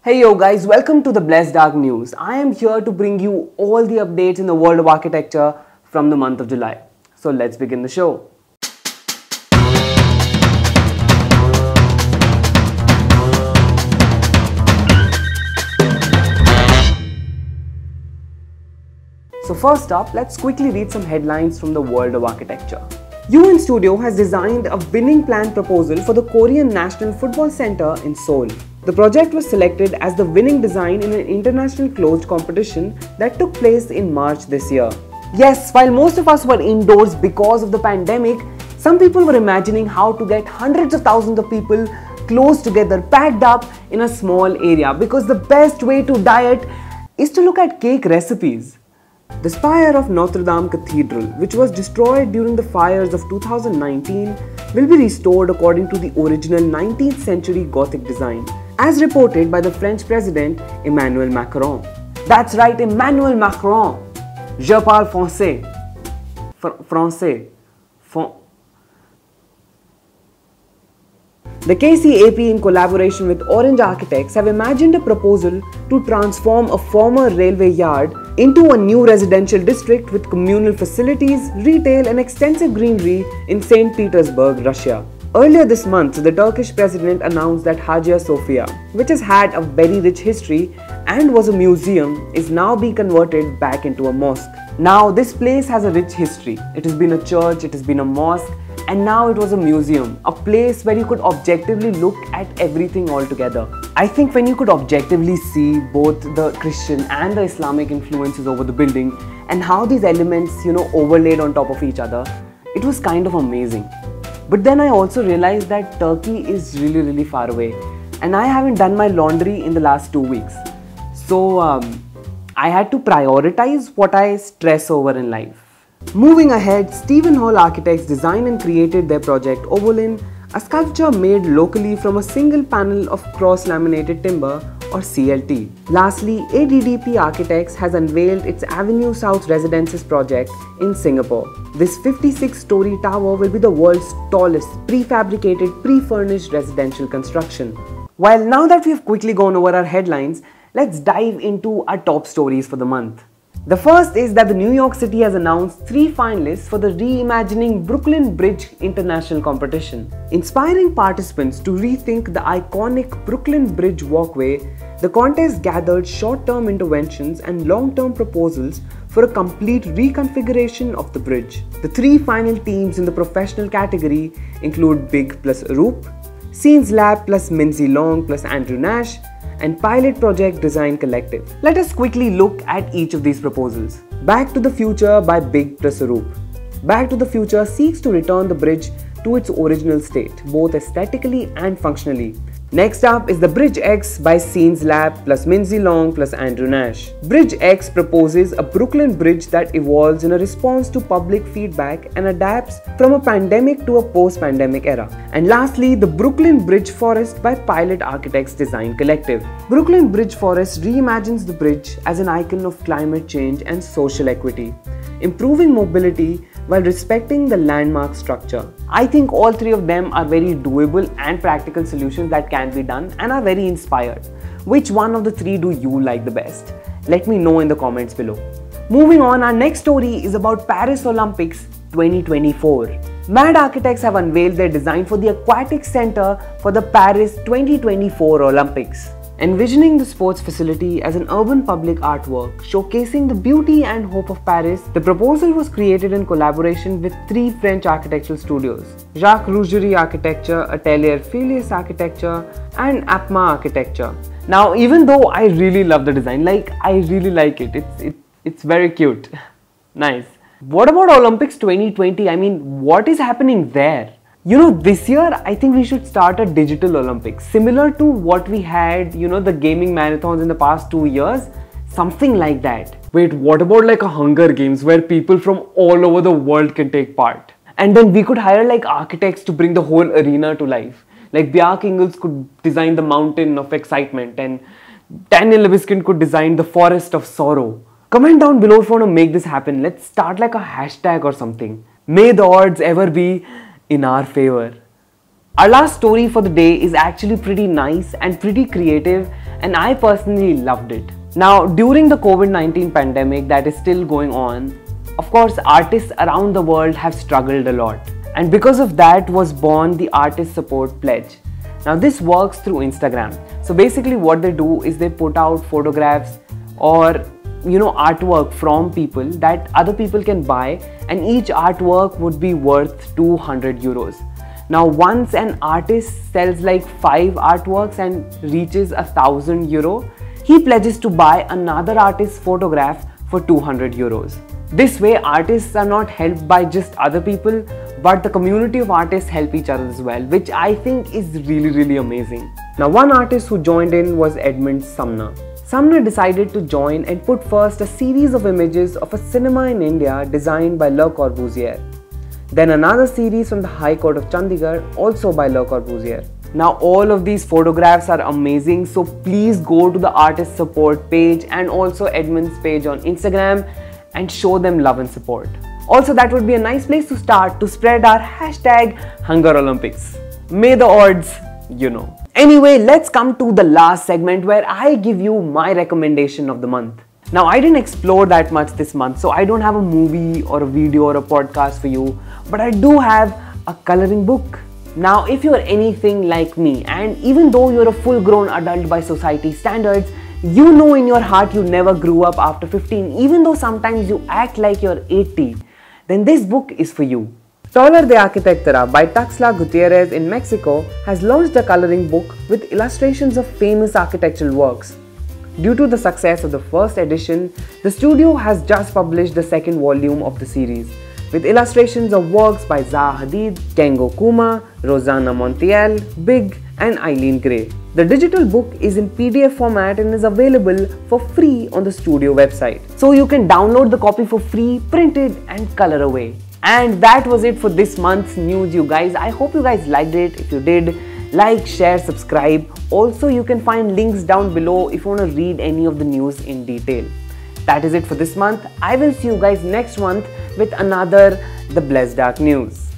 Hey yo guys, welcome to the Blessed Dark News. I am here to bring you all the updates in the world of architecture from the month of July. So let's begin the show. So first up, let's quickly read some headlines from the world of architecture. UN Studio has designed a winning plan proposal for the Korean National Football Center in Seoul. The project was selected as the winning design in an international closed competition that took place in March this year. Yes, while most of us were indoors because of the pandemic, some people were imagining how to get hundreds of thousands of people close together, packed up in a small area, because the best way to diet is to look at cake recipes. The spire of Notre Dame Cathedral, which was destroyed during the fires of 2019, will be restored according to the original 19th century Gothic design, as reported by the French President Emmanuel Macron. That's right, Emmanuel Macron. Je parle français. Français. The KCAP, in collaboration with Orange Architects, have imagined a proposal to transform a former railway yard into a new residential district with communal facilities, retail and extensive greenery in St. Petersburg, Russia. Earlier this month, the Turkish president announced that Hagia Sophia, which has had a very rich history and was a museum, is now being converted back into a mosque. Now, this place has a rich history. It has been a church, it has been a mosque, and now it was a museum, a place where you could objectively look at everything all together. I think when you could objectively see both the Christian and the Islamic influences over the building and how these elements, overlaid on top of each other, it was kind of amazing. But then I also realized that Turkey is really far away, and I haven't done my laundry in the last 2 weeks. So I had to prioritize what I stress over in life. Moving ahead, Stephen Hall Architects designed and created their project Ovolin, a sculpture made locally from a single panel of cross-laminated timber or CLT. Lastly, ADDP Architects has unveiled its Avenue South Residences project in Singapore. This 56-story tower will be the world's tallest prefabricated, pre-furnished residential construction. Well, now that we've quickly gone over our headlines, let's dive into our top stories for the month. The first is that the New York City has announced 3 finalists for the Reimagining Brooklyn Bridge International Competition. Inspiring participants to rethink the iconic Brooklyn Bridge walkway, the contest gathered short-term interventions and long-term proposals for a complete reconfiguration of the bridge. The 3 final teams in the professional category include Big plus Arup, Scenes Lab plus Minzy Long plus Andrew Nash, and Pilot Project Design Collective. Let us quickly look at each of these proposals. Back to the Future by Big plus Arup. Back to the Future seeks to return the bridge to its original state, both aesthetically and functionally. Next up is the Bridge X by Scenes Lab plus Minzy Long plus Andrew Nash. Bridge X proposes a Brooklyn bridge that evolves in a response to public feedback and adapts from a pandemic to a post-pandemic era. And lastly, the Brooklyn Bridge Forest by Pilot Architects Design Collective. Brooklyn Bridge Forest reimagines the bridge as an icon of climate change and social equity, improving mobility while respecting the landmark structure. I think all 3 of them are very doable and practical solutions that can be done and are very inspired. Which one of the 3 do you like the best? Let me know in the comments below. Moving on, our next story is about Paris Olympics 2024. Mad Architects have unveiled their design for the Aquatic Center for the Paris 2024 Olympics. Envisioning the sports facility as an urban public artwork showcasing the beauty and hope of Paris, the proposal was created in collaboration with 3 French architectural studios: Jacques Rougerie Architecture, Atelier Filius Architecture, and APMA Architecture. Now, even though I really love the design, I really like it. It's very cute. Nice. What about Olympics 2020? I mean, what is happening there? This year, I think we should start a digital Olympics, similar to what we had, the gaming marathons in the past 2 years, something like that. Wait, what about like a Hunger Games where people from all over the world can take part? And then we could hire like architects to bring the whole arena to life. Like Bjarke Ingels could design the mountain of excitement, and Daniel Libeskind could design the forest of sorrow. Comment down below if you want to make this happen. Let's start like a hashtag or something. May the odds ever be in our favor. Our last story for the day is actually pretty nice and pretty creative, and I personally loved it. Now, during the COVID-19 pandemic that is still going on, of course, artists around the world have struggled a lot. And because of that was born the Artist Support Pledge. Now, this works through Instagram. So basically what they do is they put out photographs or artwork from people that other people can buy, and each artwork would be worth 200 euros. Now, once an artist sells like 5 artworks and reaches 1,000 euro, he pledges to buy another artist's photograph for 200 euros. This way, artists are not helped by just other people, but the community of artists help each other as well, which I think is really amazing. Now, one artist who joined in was Edmund Sumner. Sumner decided to join and put first a series of images of a cinema in India designed by Le Corbusier. Then another series from the High Court of Chandigarh, also by Le Corbusier. Now, all of these photographs are amazing, so please go to the Artist Support page and also Edmund's page on Instagram and show them love and support. Also, that would be a nice place to start to spread our hashtag Hunger Olympics. May the odds, Anyway, let's come to the last segment where I give you my recommendation of the month. Now, I didn't explore that much this month, so I don't have a movie or a video or a podcast for you, but I do have a coloring book. Now, if you're anything like me, and even though you're a full-grown adult by society standards, you know in your heart you never grew up after 15, even though sometimes you act like you're 80, then this book is for you. Taller de Arquitectura by Tuxtla Gutierrez in Mexico has launched a coloring book with illustrations of famous architectural works. Due to the success of the first edition, the studio has just published the second volume of the series, with illustrations of works by Zaha Hadid, Kengo Kuma, Rosanna Montiel, Big, and Eileen Gray. The digital book is in PDF format and is available for free on the studio website. So you can download the copy for free, print it, and color away. And that was it for this month's news, you guys. I hope you guys liked it. If you did, like, share, subscribe. Also, you can find links down below if you want to read any of the news in detail. That is it for this month. I will see you guys next month with another The Blessed Dark News.